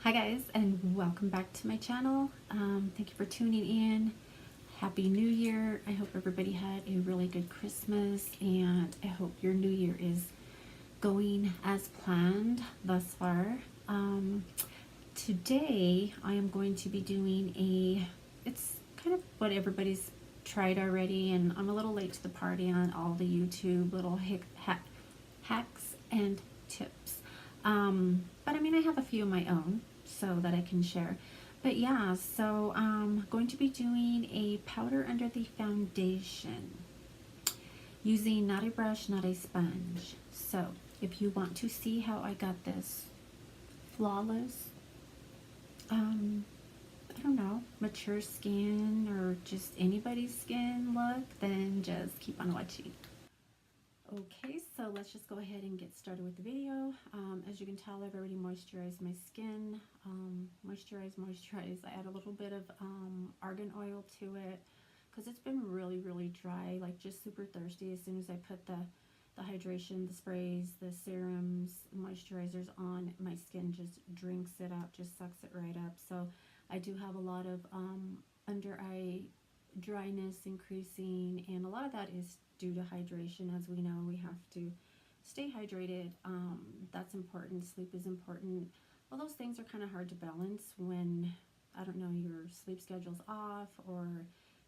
Hi guys, and welcome back to my channel. Thank you for tuning in. Happy New Year. I hope everybody had a really good Christmas, and I hope your New Year is going as planned thus far. Today I am going to be doing it's kind of what everybody's tried already, and I'm a little late to the party on all the YouTube little hacks and tips. But I mean, I have a few of my own so that I can share. But yeah, so I'm going to be doing a powder under the foundation using not a brush, not a sponge. So if you want to see how I got this flawless, I don't know, mature skin or just anybody's skin look, then just keep on watching. Okay, so let's just go ahead and get started with the video. As you can tell, I've already moisturized my skin. Moisturize. I add a little bit of argan oil to it because it's been really dry, like just super thirsty. As soon as I put the hydration, the sprays, the serums, moisturizers on, my skin just drinks it up, just sucks it right up. So I do have a lot of under eye dryness increasing, and a lot of that is due to hydration. As we know, we have to stay hydrated. That's important. Sleep is important. All those things are kind of hard to balance when, I don't know, your sleep schedule's off, or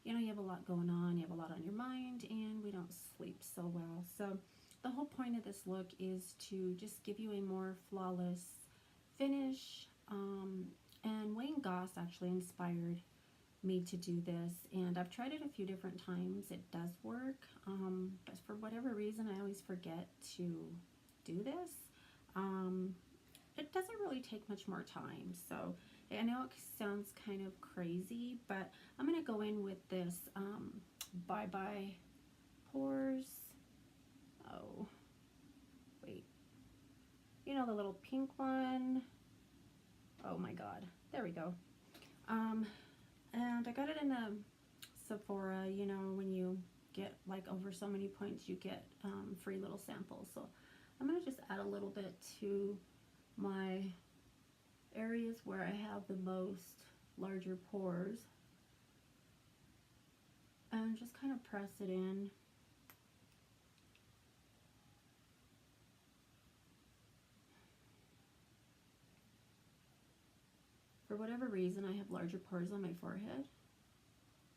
you have a lot going on, you have a lot on your mind, and we don't sleep so well. So the whole point of this look is to just give you a more flawless finish. And Wayne Goss actually inspired me to do this, and I've tried it a few different times. It does work, but for whatever reason I always forget to do this. It doesn't really take much more time, so I know it sounds kind of crazy, but I'm going to go in with this Bye Bye Pores. Oh wait, the little pink one. Oh my god, there we go. And I got it in a Sephora. When you get like over so many points, you get free little samples. So I'm going to just add a little bit to my areas where I have the most larger pores, and just kind of press it in. For whatever reason, I have larger pores on my forehead.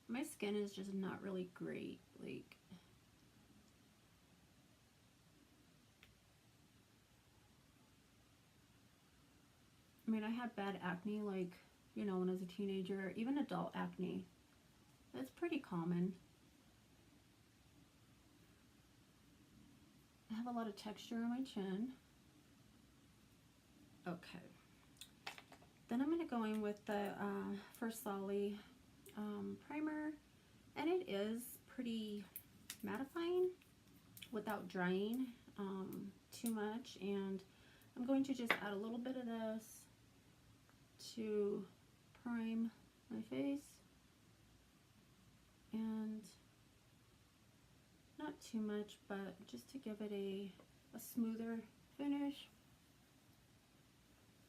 My skin is just not really great. Like, I mean, I had bad acne, like, when I was a teenager, even adult acne. That's pretty common. I have a lot of texture on my chin. Okay. Then I'm going to go in with the First Solly primer, and it is pretty mattifying without drying too much, and I'm going to just add a little bit of this to prime my face, and not too much, but just to give it a smoother finish,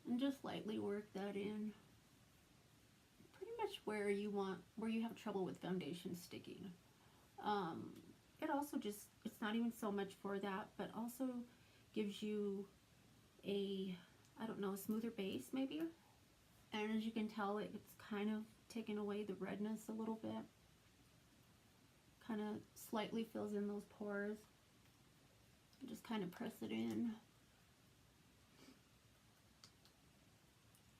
and just lightly work that in pretty much where you have trouble with foundation sticking. It also just, it's not even so much for that, but also gives you I don't know, a smoother base maybe. And as you can tell, it's kind of taken away the redness a little bit. Kind of slightly fills in those pores. Just kind of press it in.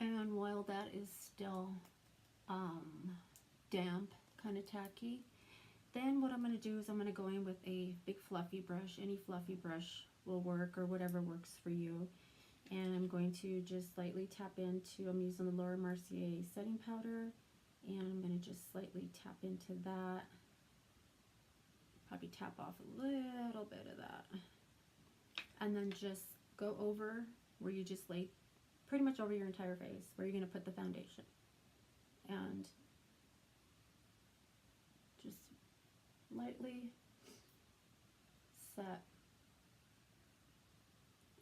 And while that is still damp, kind of tacky, then what I'm going to do is I'm going to go in with a big fluffy brush. Any fluffy brush will work, or whatever works for you. And I'm going to just slightly tap into, I'm using the Laura Mercier setting powder, and I'm going to just slightly tap into that. Probably tap off a little bit of that. And then just go over where you just laid, pretty much over your entire face, where you're going to put the foundation. And just lightly set.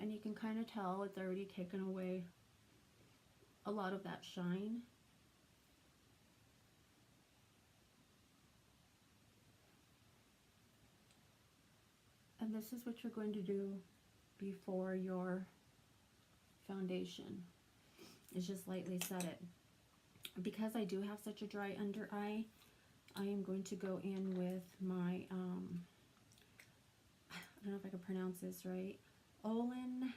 And you can kind of tell it's already taken away a lot of that shine. And this is what you're going to do before your foundation, is just lightly set it. Because I do have such a dry under eye, I am going to go in with my, I don't know if I can pronounce this right, Olin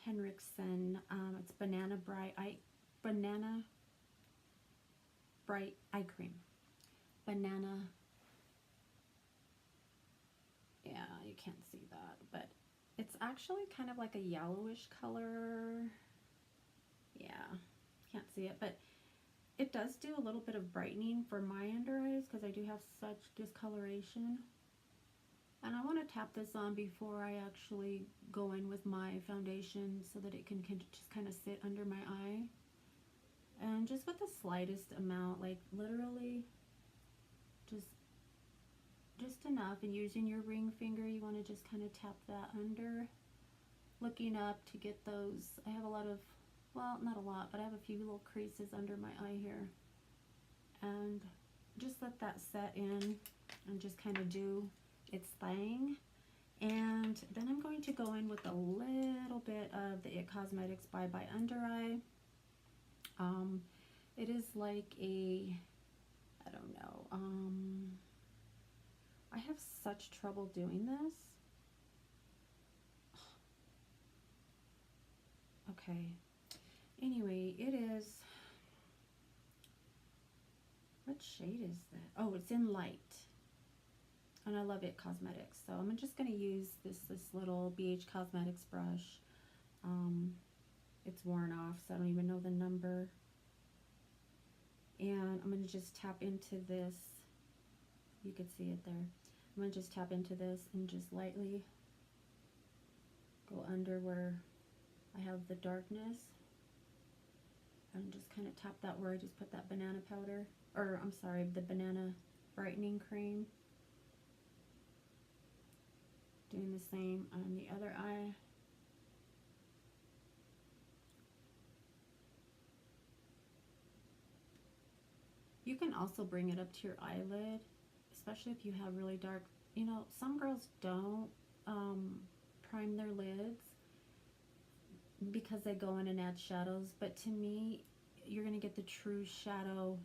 Henriksen. It's Banana Bright Eye Cream. Banana, yeah, you can't see that, but it's actually kind of like a yellowish color. Yeah, can't see it, but it does do a little bit of brightening for my under eyes because I do have such discoloration. And I want to tap this on before I actually go in with my foundation so that it can just kind of sit under my eye. And just with the slightest amount, like literally just enough. And using your ring finger, you want to just kind of tap that under, looking up to get those. I have a lot of, well, not a lot, but I have a few little creases under my eye here. And just let that set in and just kind of do its thing. And then I'm going to go in with a little bit of the It Cosmetics Bye Bye Under Eye. It is like a, I don't know, I have such trouble doing this. Okay, anyway, it is, what shade is that? Oh, it's in light. And I love It Cosmetics, so I'm just going to use this little BH Cosmetics brush. It's worn off, so I don't even know the number. And I'm going to just tap into this. You can see it there. I'm going to just tap into this and just lightly go under where I have the darkness. And just kind of tap that where I just put that banana powder. Or, I'm sorry, the banana brightening cream. Doing the same on the other eye. You can also bring it up to your eyelid, especially if you have really dark, you know, some girls don't prime their lids because they go in and add shadows, but to me, you're going to get the true shadow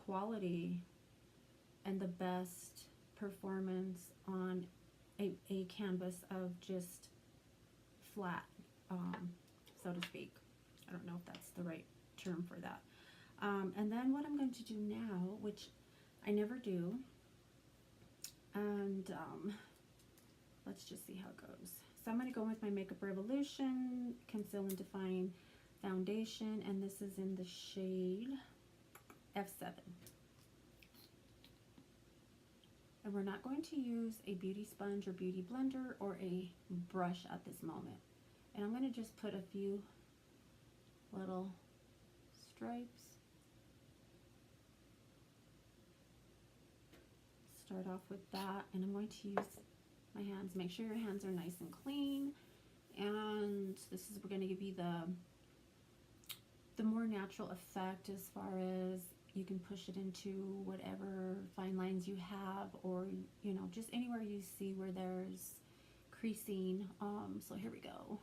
quality and the best performance on a canvas of just flat, so to speak. I don't know if that's the right term for that. And then what I'm going to do now, which I never do, and let's just see how it goes. So I'm going to go with my Makeup Revolution Conceal and Define Foundation, and this is in the shade F7. And we're not going to use a beauty sponge or beauty blender or a brush at this moment. And I'm going to just put a few little stripes. Start off with that, and I'm going to use my hands. Make sure your hands are nice and clean. And this is, we're going to give you the more natural effect as far as you can push it into whatever fine lines you have, or you know, just anywhere you see where there's creasing. So here we go.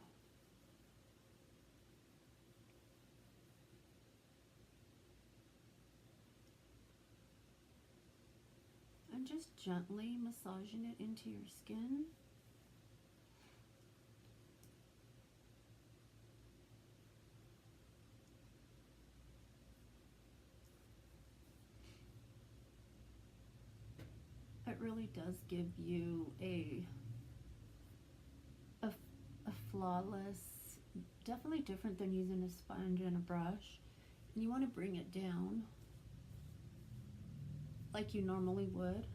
I'm just gently massaging it into your skin. It really does give you a flawless, definitely different than using a sponge and a brush. And you want to bring it down like you normally would.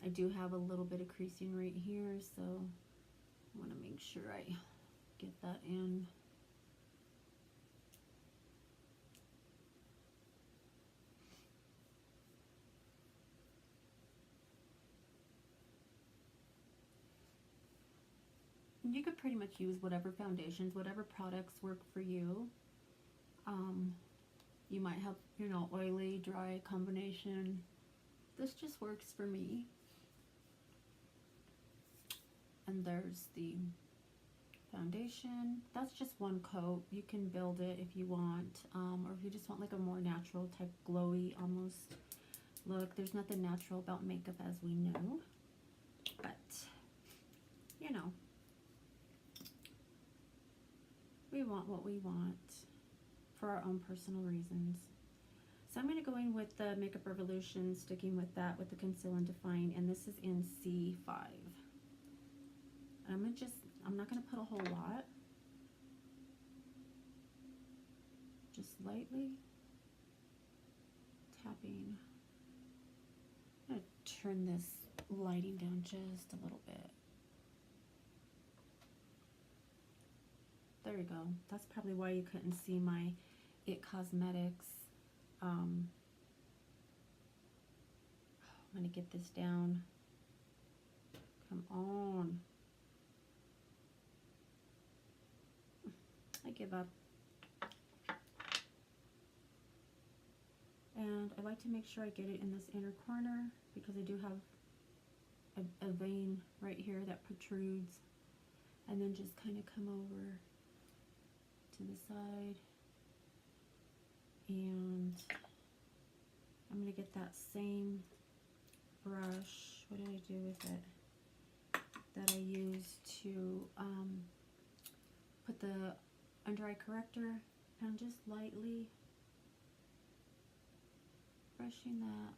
I do have a little bit of creasing right here, so I want to make sure I get that in. You could pretty much use whatever foundations, whatever products work for you. You might have, you know, oily, dry combination. This just works for me. And there's the foundation. That's just one coat. You can build it if you want, or if you just want like a more natural type, glowy almost look. There's nothing natural about makeup, as we know, but you know, we want what we want for our own personal reasons. So I'm going to go in with the Makeup Revolution, sticking with that with the Conceal and Define, and this is in C5. And I'm not going to put a whole lot, just lightly tapping. I'm going to turn this lighting down just a little bit. There you go. That's probably why you couldn't see my It Cosmetics. I'm going to get this down. Come on. I give up. And I like to make sure I get it in this inner corner because I do have a vein right here that protrudes. And then just kind of come over to the side. And I'm going to get that same brush. What did I do with it? That I used to put the under eye corrector, and just lightly brushing that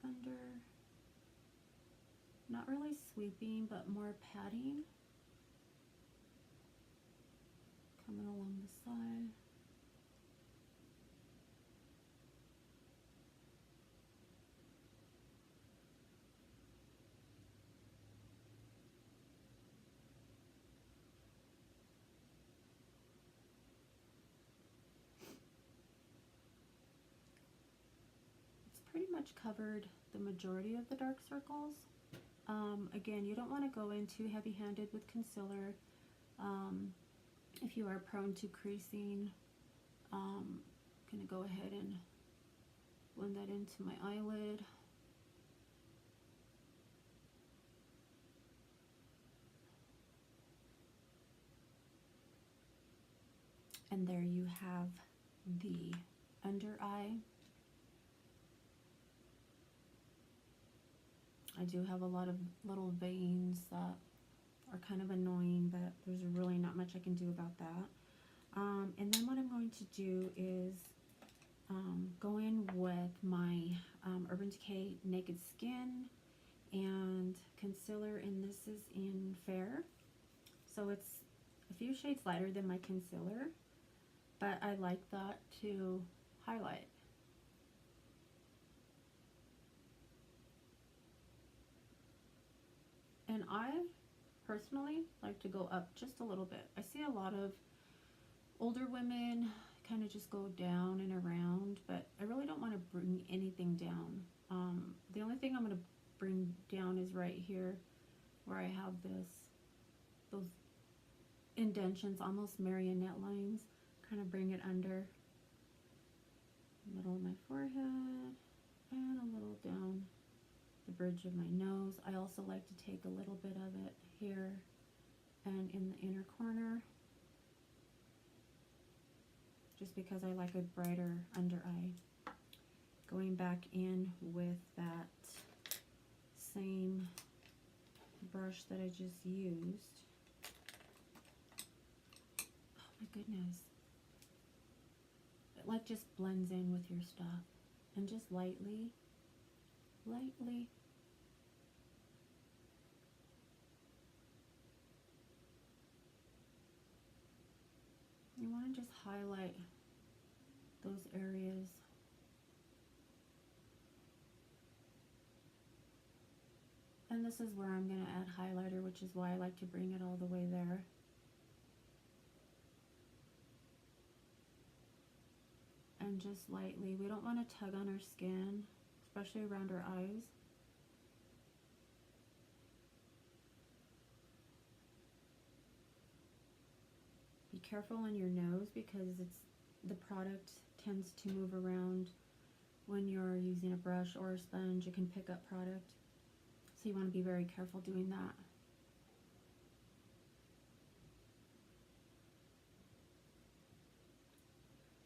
under. Not really sweeping, but more patting. Coming along the side. Pretty much covered the majority of the dark circles. Again, you don't want to go in too heavy-handed with concealer. If you are prone to creasing, I'm going to go ahead and blend that into my eyelid. And there you have the under eye. I do have a lot of little veins that are kind of annoying, but there's really not much I can do about that. And then what I'm going to do is go in with my Urban Decay Naked Skin and concealer, and this is in Fair. So it's a few shades lighter than my concealer, but I like that to highlight. And I personally like to go up just a little bit. I see a lot of older women kind of just go down and around, but I really don't want to bring anything down. The only thing I'm going to bring down is right here where I have those indentions, almost marionette lines. Kind of bring it under the middle of my forehead and a little down the bridge of my nose. I also like to take a little bit of it here and in the inner corner, just because I like a brighter under eye. Going back in with that same brush that I just used. Oh my goodness. It like just blends in with your stuff, and just lightly you want to just highlight those areas. And this is where I'm going to add highlighter, which is why I like to bring it all the way there. And just lightly, we don't want to tug on our skin, especially around our eyes. Be careful on your nose because the product tends to move around when you're using a brush or a sponge. It can pick up product, so you want to be very careful doing that.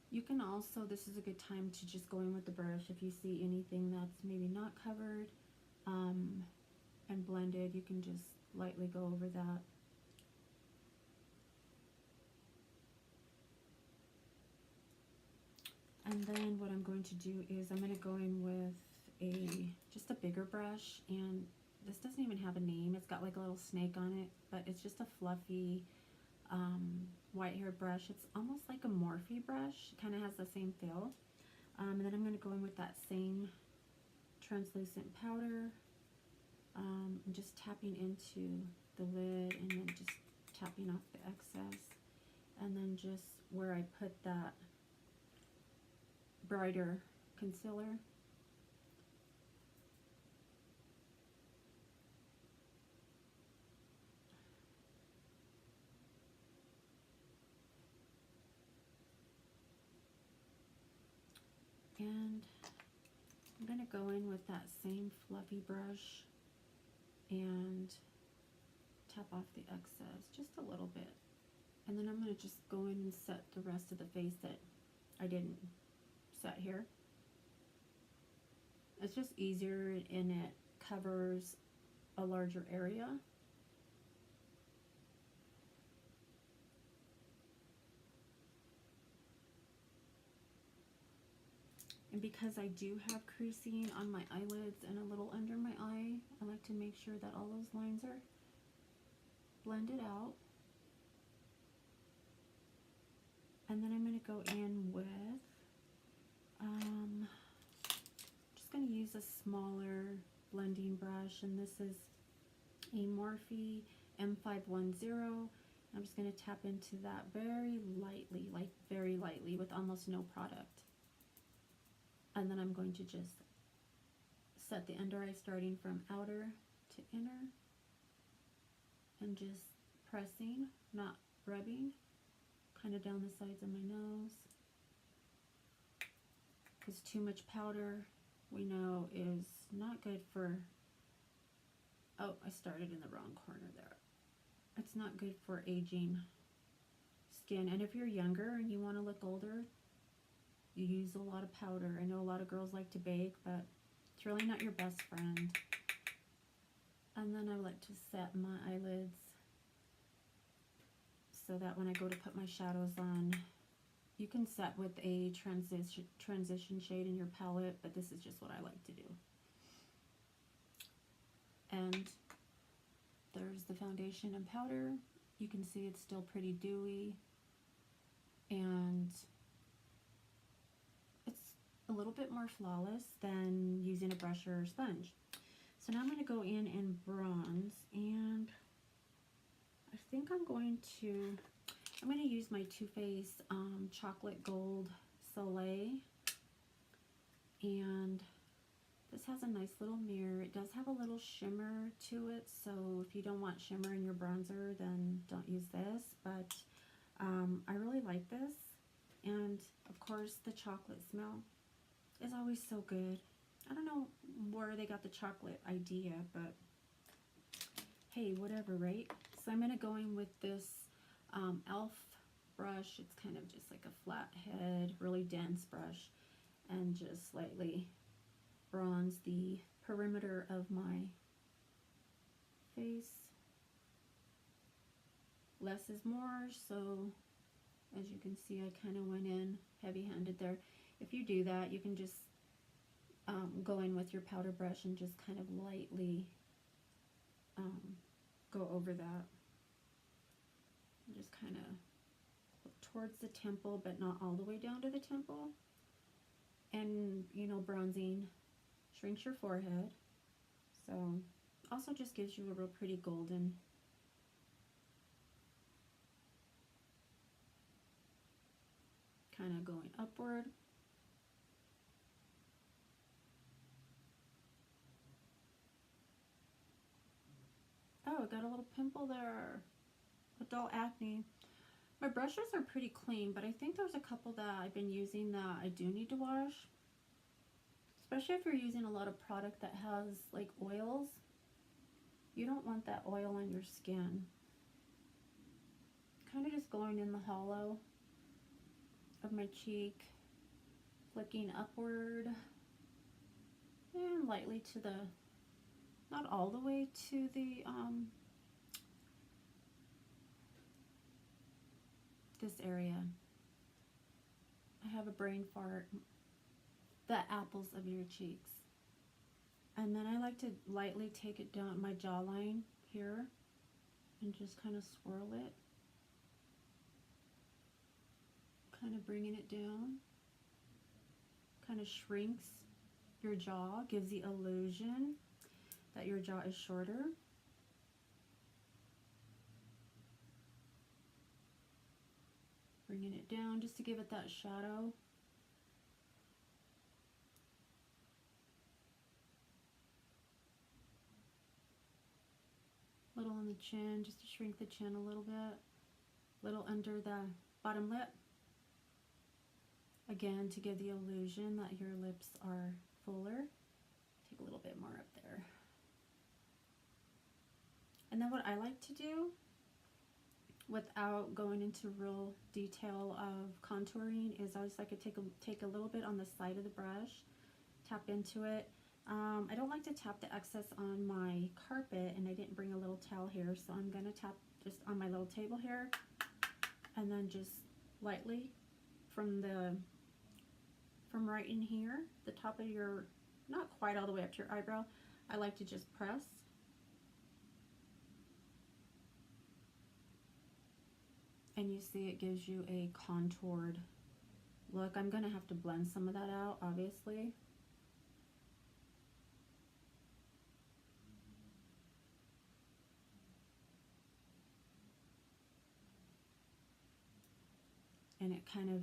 You can also, this is a good time to just go in with the brush if you see anything that's maybe not covered and blended. You can just lightly go over that. And then what I'm going to do is I'm going to go in with just a bigger brush, and this doesn't even have a name. It's got like a little snake on it, but it's just a fluffy white-haired brush. It's almost like a Morphe brush. It kind of has the same feel. And then I'm going to go in with that same translucent powder. I'm just tapping into the lid and then just tapping off the excess. And then just where I put that brighter concealer. And I'm going to go in with that same fluffy brush and tap off the excess just a little bit. And then I'm going to just go in and set the rest of the face that I didn't set here. It's just easier and it covers a larger area. And because I do have creasing on my eyelids and a little under my eye, I like to make sure that all those lines are blended out. And then I'm going to go in with, just going to use a smaller blending brush, and this is a Morphe M510. I'm just going to tap into that very lightly, like very lightly, with almost no product. And then I'm going to just set the under eye starting from outer to inner and just pressing, not rubbing, kind of down the sides of my nose. Because too much powder, we know, is not good for, oh, I started in the wrong corner there. It's not good for aging skin. And if you're younger and you want to look older, you use a lot of powder. I know a lot of girls like to bake, but it's really not your best friend. And then I like to set my eyelids so that when I go to put my shadows on, you can set with a transition shade in your palette, but this is just what I like to do. And there's the foundation and powder. You can see it's still pretty dewy, and it's a little bit more flawless than using a brush or a sponge. So now I'm going to go in and bronze, and I think I'm going to use my Too Faced Chocolate Gold Soleil, and this has a nice little mirror. It does have a little shimmer to it, so if you don't want shimmer in your bronzer, then don't use this, but I really like this. And of course the chocolate smell is always so good. I don't know where they got the chocolate idea, but hey, whatever, right? So I'm going to go in with this e.l.f. brush. It's kind of just like a flat head, really dense brush, and just slightly bronze the perimeter of my face. Less is more, so as you can see, I kind of went in heavy-handed there. If you do that, you can just go in with your powder brush and just kind of lightly go over that. And just kind of look towards the temple, but not all the way down to the temple. And, you know, bronzing shrinks your forehead. So Also just gives you a real pretty golden. Kind of going upward. Oh, I got a little pimple there. Adult acne. My brushes are pretty clean, but I think there's a couple that I've been using that I do need to wash. Especially if you're using a lot of product that has like oils. You don't want that oil on your skin. Kind of just going in the hollow of my cheek, flicking upward and lightly to the, not all the way to the this area. I have a brain fart. The apples of your cheeks. And then I like to lightly take it down my jawline here and just kind of swirl it. Kind of bringing it down. Kind of shrinks your jaw, gives the illusion that your jaw is shorter. Bringing it down just to give it that shadow. Little on the chin, just to shrink the chin a little bit. Little under the bottom lip. Again, to give the illusion that your lips are fuller. Take a little bit more up there. And then what I like to do, without going into real detail of contouring, is I always like to take a little bit on the side of the brush, tap into it. I don't like to tap the excess on my carpet, and I didn't bring a little towel here, so I'm going to tap just on my little table here, and then just lightly from right in here, the top of your, not quite all the way up to your eyebrow, I like to just press. And you see it gives you a contoured look. I'm going to have to blend some of that out, obviously. And it kind of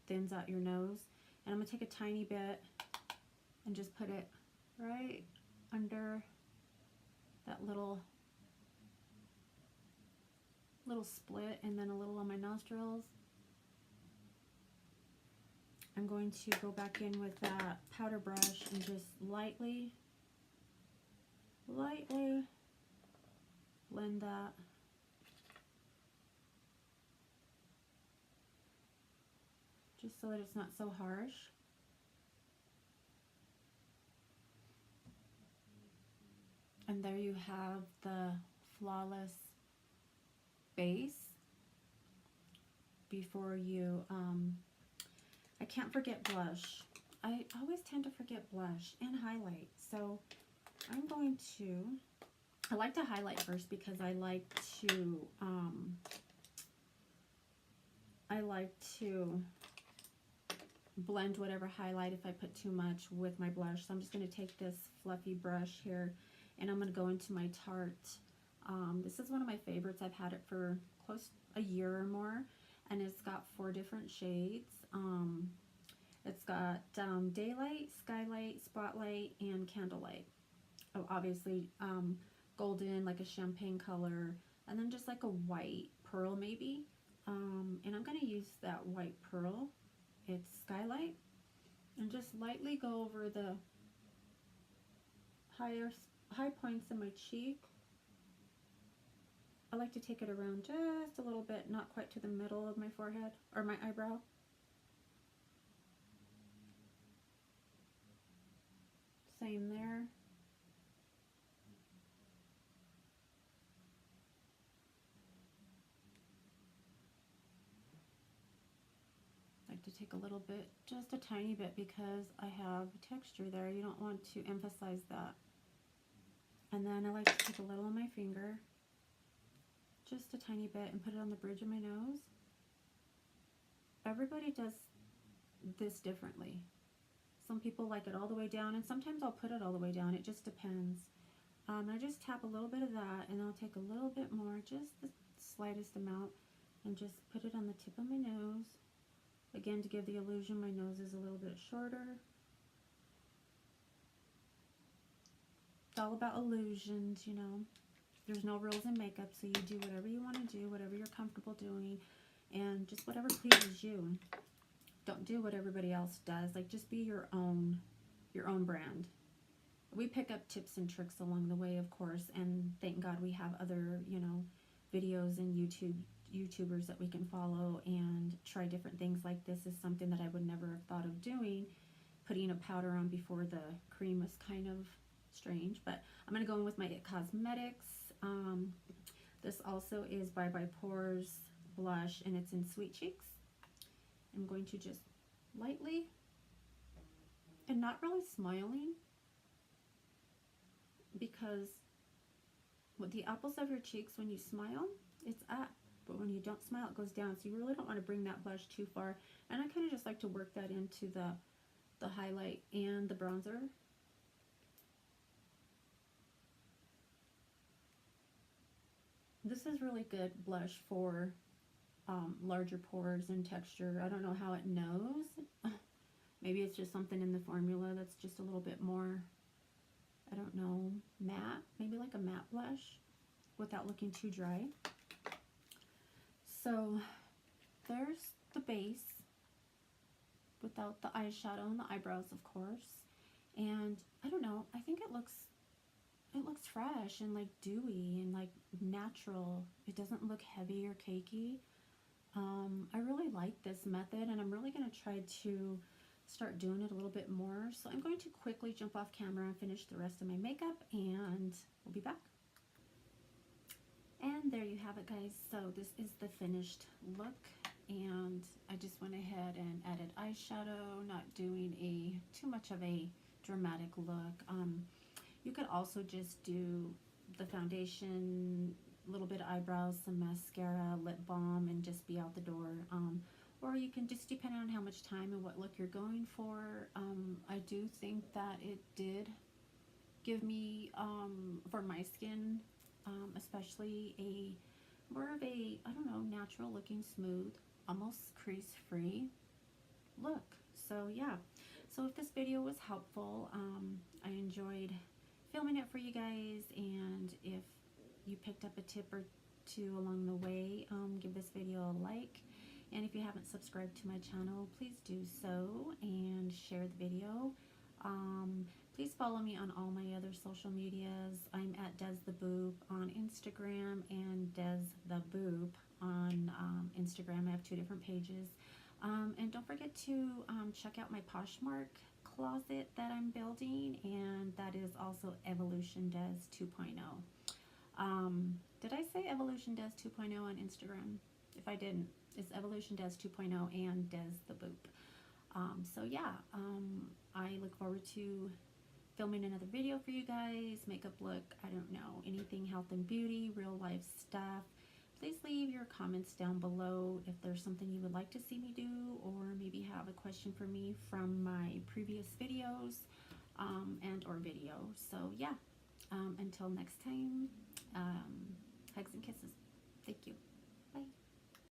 thins out your nose. And I'm going to take a tiny bit and just put it right under that little split, and then a little on my nostrils. I'm going to go back in with that powder brush and just lightly blend that. Just so that it's not so harsh. And there you have the flawless base before you, I can't forget blush. I always tend to forget blush and highlight. So I'm going to, I like to highlight first because I like to blend whatever highlight if I put too much with my blush. So I'm just going to take this fluffy brush here, and I'm going to go into my Tarte. This is one of my favorites. I've had it for close a year or more, and it's got 4 different shades. It's got Daylight, Skylight, Spotlight, and Candlelight. Oh, obviously golden, like a champagne color, and then just like a white pearl maybe. And I'm going to use that white pearl. It's Skylight, and just lightly go over the high points in my cheek. I like to take it around just a little bit, not quite to the middle of my forehead or my eyebrow. Same there. I like to take a little bit, just a tiny bit, because I have texture there. You don't want to emphasize that. And then I like to take a little on my finger, just a tiny bit, and put it on the bridge of my nose. Everybody does this differently. Some people like it all the way down, and sometimes I'll put it all the way down. It just depends. I just tap a little bit of that, and I'll take a little bit more, just the slightest amount, and just put it on the tip of my nose. Again, to give the illusion my nose is a little bit shorter. It's all about illusions, you know. There's no rules in makeup, so you do whatever you want to do, whatever you're comfortable doing, and just whatever pleases you. Don't do what everybody else does. Like, just be your own brand. We pick up tips and tricks along the way, of course, and thank God we have other, you know, videos and YouTubers that we can follow and try different things. Like, this is something that I would never have thought of doing. Putting a powder on before the cream was kind of strange, but I'm going to go in with my It Cosmetics. This also is Bye Bye Pores blush, and it's in Sweet Cheeks. I'm going to just lightly, and not really smiling, because with the apples of your cheeks, when you smile, it's up, but when you don't smile, it goes down. So you really don't want to bring that blush too far, and I kind of just like to work that into the highlight and the bronzer. This is really good blush for larger pores and texture. I don't know how it knows. Maybe it's just something in the formula that's just a little bit more, I don't know, matte. Maybe like a matte blush without looking too dry. So there's the base without the eyeshadow and the eyebrows, of course. And I don't know, I think it looks fresh and like dewy and like natural. It doesn't look heavy or cakey. I really like this method, and I'm really going to try to start doing it a little bit more. So I'm going to quickly jump off camera and finish the rest of my makeup, and we'll be back. And there you have it, guys. So this is the finished look, and I just went ahead and added eyeshadow, not doing too much of a dramatic look. You could also just do the foundation, a little bit of eyebrows, some mascara, lip balm, and just be out the door. Or you can just, depending on how much time and what look you're going for. I do think that it did give me, for my skin, especially more of a, I don't know, natural looking, smooth, almost crease free look. So yeah, so if this video was helpful, I enjoyed filming it for you guys, and if you picked up a tip or two along the way, give this video a like, and if you haven't subscribed to my channel, please do so, and share the video. Please follow me on all my other social medias. I'm at Des the Boop on Instagram and Des the Boop on Instagram. I have 2 different pages. And don't forget to check out my Poshmark closet that I'm building, and that is also Evolution Des 2.0. Did I say Evolution Des 2.0 on Instagram? If I didn't, it's Evolution Des 2.0 and Des the Boop. So yeah, I look forward to filming another video for you guys. Makeup look, I don't know, anything health and beauty, real life stuff. Please leave your comments down below if there's something you would like to see me do, or maybe have a question for me from my previous videos and or video. So yeah, until next time, hugs and kisses. Thank you.